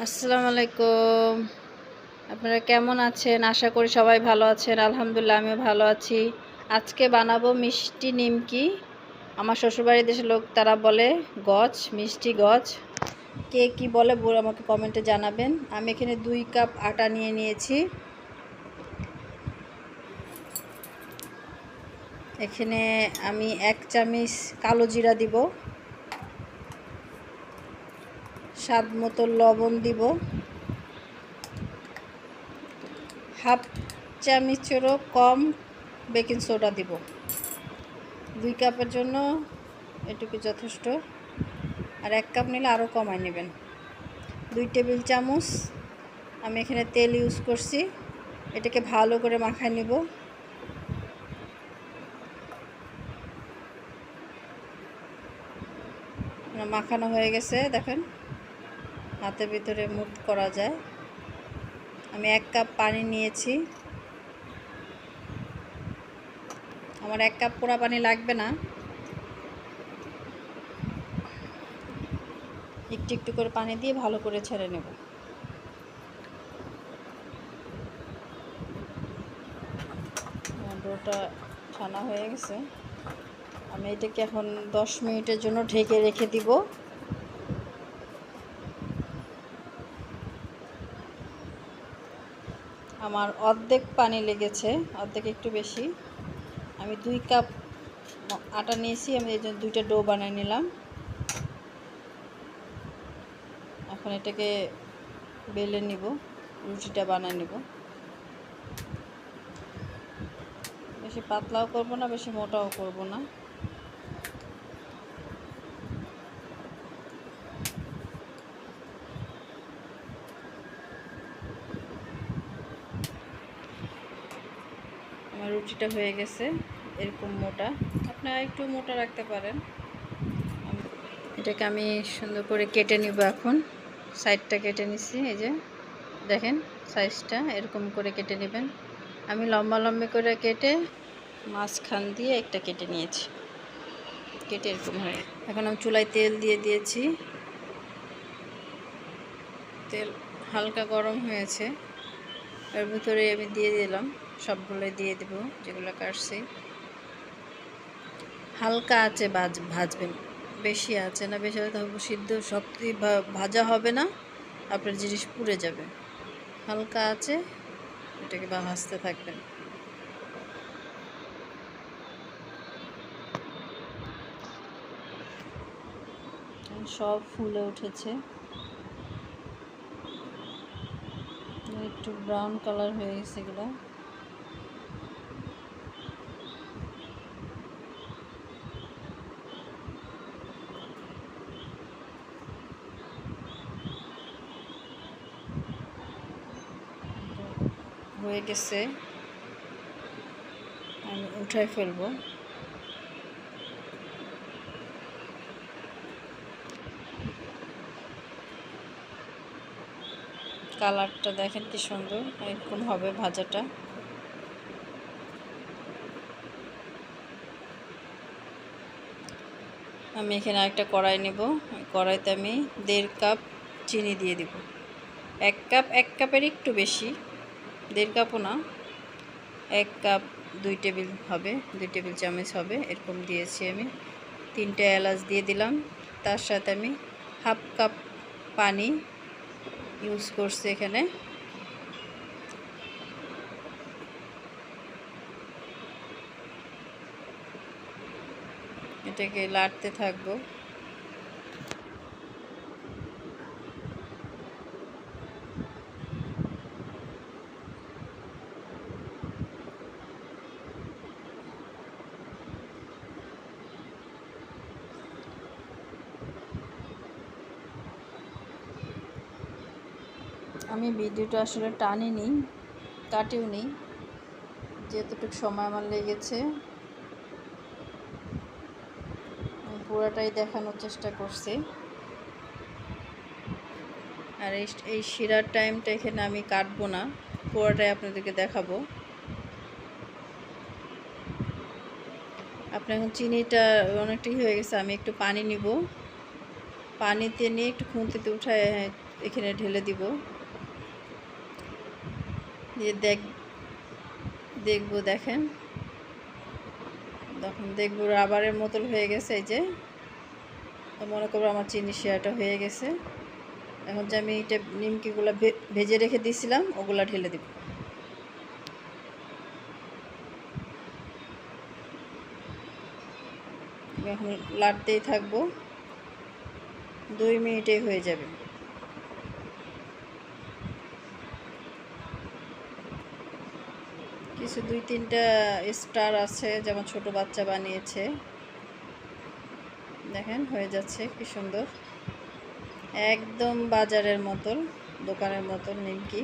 আসসালামু আলাইকুম। আপনারা কেমন আছেন? আশা করি সবাই ভালো আছেন। আলহামদুলিল্লাহ আমিও ভালো আছি। আজকে বানাবো মিষ্টি নিমকি। আমার শ্বশুরবাড়ির দেশের লোক তারা বলে গজ, মিষ্টি গজ। কে কি বলে আমাকে কমেন্টে জানাবেন। আমি এখানে 2 কাপ আটা নিয়েছি। এখানে আমি 1 চামচ কালো জিরা দিব। স্বাদ মতো লবণ দিব। হাফ চামচেরও কম বেকিং সোডা দিব। 2 কাপের জন্য এটুকু যথেষ্ট। আর 1 কাপ নিলে আরও কমায় নেবেন। 2 টেবিল চামচ আমি এখানে তেল ইউজ করছি। এটাকে ভালো করে মাখায় নেব। মাখানো হয়ে গেছে, দেখেন হাতের ভিতরে মুভ করা যায়। আমি 1 কাপ পানি নিয়েছি। আমার 1 কাপ পুরা পানি লাগবে না, একটু একটু করে পানি দিয়ে ভালো করে ছেড়ে নেব। ডোটা ছানা হয়ে গেছে। আমি এটাকে এখন 10 মিনিটের জন্য ঢেকে রেখে দিব। আমার অর্ধেক পানি লেগেছে, অর্ধেক একটু বেশি। আমি 2 কাপ আটা নিয়েছি, আমি এই জন্য 2টা ডো বানিয়ে নিলাম। এখন এটাকে বেলে নিব, রুটিটা বানিয়ে নিব। বেশি পাতলাও করব না, বেশি মোটাও করব না। আমার রুটিটা হয়ে গেছে এরকম মোটা। আপনারা একটু মোটা রাখতে পারেন। এটাকে আমি সুন্দর করে কেটে নিব। এখন সাইডটা কেটে নিছি, এই যে দেখেন সাইজটা এরকম করে কেটে নেবেন। আমি লম্বা লম্বা করে কেটে মাঝখান দিয়ে একটা কেটে নিয়েছি, কেটে এরকম হয়ে। এখন আমি চুলায় তেল দিয়ে দিয়েছি। তেল হালকা গরম হয়েছে, এর ভিতরে আমি দিয়ে দিলাম, সবগুলো দিয়ে দেব যেগুলো কাটছি। হালকা আছে ভাজবেন, বেশি আছে না, বেশি হলে সিদ্ধ সব ভাজা হবে না, আপনার জিনিস পুড়ে যাবে। হালকা আছে এটাকে ভাজতে থাকবেন। সব ফুলে উঠেছে, একটু ব্রাউন কালার হয়ে গেছে এগুলো। হয়ে গেছে, আমি উঠাই ফেলবো। কালারটা দেখেন কি সুন্দর, এরকম হবে ভাজাটা। আমি এখানে একটা কড়াই নেব। কড়াইতে আমি 1.5 কাপ চিনি দিয়ে দিব। 1 কাপের একটু বেশি, 1.5 কাপও না, 1 কাপ 2 টেবিল হবে, 2 টেবিল চামচ হবে এরকম দিয়েছি আমি। 3টে এলাচ দিয়ে দিলাম। তার সাথে আমি হাফ কাপ পানি ইউজ করছি এখানে। এটাকে লাড়তে থাকবো। আমি ভিডিওটা আসলে টানিনি, কাটিও নি, যেতটুকু সময় আমার লেগেছে আমি পুরোটাই দেখানোর চেষ্টা করছি। আর এই শিরার টাইমটা এখানে আমি কাটবো না, পুরোটাই আপনাদেরকে দেখাবো। আপনার এখন চিনিটা অনেকটাই হয়ে গেছে, আমি একটু পানি নিব। পানিতে নিয়ে একটু খুন্তিতে উঠায় এখানে ঢেলে দিব। দিয়ে দেখবো, দেখেন দেখবো রাবারের মতন হয়ে গেছে। এই যে মনে করবো আমার চিনি শিরাটা হয়ে গেছে। এখন যে আমি এটা নিমকিগুলো ভেজে রেখে দিয়েছিলাম ওগুলা ঢেলে দিব। এখন লাড়তেই থাকবো, 2 মিনিটেই হয়ে যাবে। কিছু 2-3টা স্টার আছে, যেমন ছোট বাচ্চা বানিয়েছে। দেখেন হয়ে যাচ্ছে কি সুন্দর, একদম বাজারের মতন, দোকানের মতন নিমকি।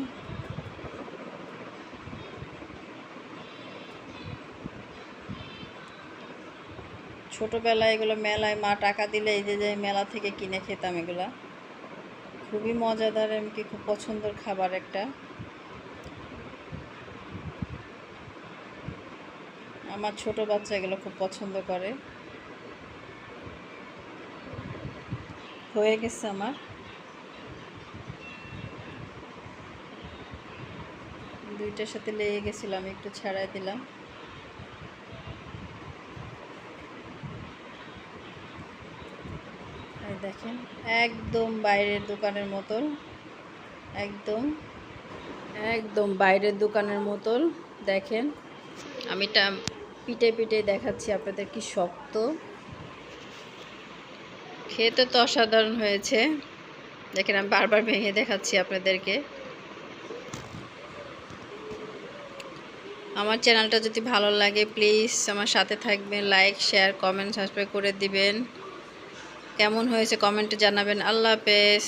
ছোটোবেলায় এগুলো মেলায় মা টাকা দিলে এই যে মেলা থেকে কিনে খেতাম এগুলা। খুবই মজাদার, এমনকি খুব পছন্দের খাবার একটা। আমার ছোট বাচ্চা এগুলো খুব পছন্দ করে। হয়ে গেছে আমার। দুইটার সাথে লেগে গেছিল, আমি একটু ছাড়াই দিলাম। এই দেখেন একদম বাইরের দোকানের মতন, একদম বাইরের দোকানের মতন। দেখেন আমি পিটে পিটে দেখাচ্ছি আপনাদের, কি শক্ত। খেতে তো অসাধারণ হয়েছে। দেখেন আমি বারবার ভেঙে দেখাচ্ছি আপনাদেরকে। আমার চ্যানেলটা যদি ভালো লাগে প্লিজ আমার সাথে থাকবেন, লাইক শেয়ার কমেন্ট সাবস্ক্রাইব করে দিবেন। কেমন হয়েছে কমেন্টে জানাবেন। আল্লাহ হাফেজ।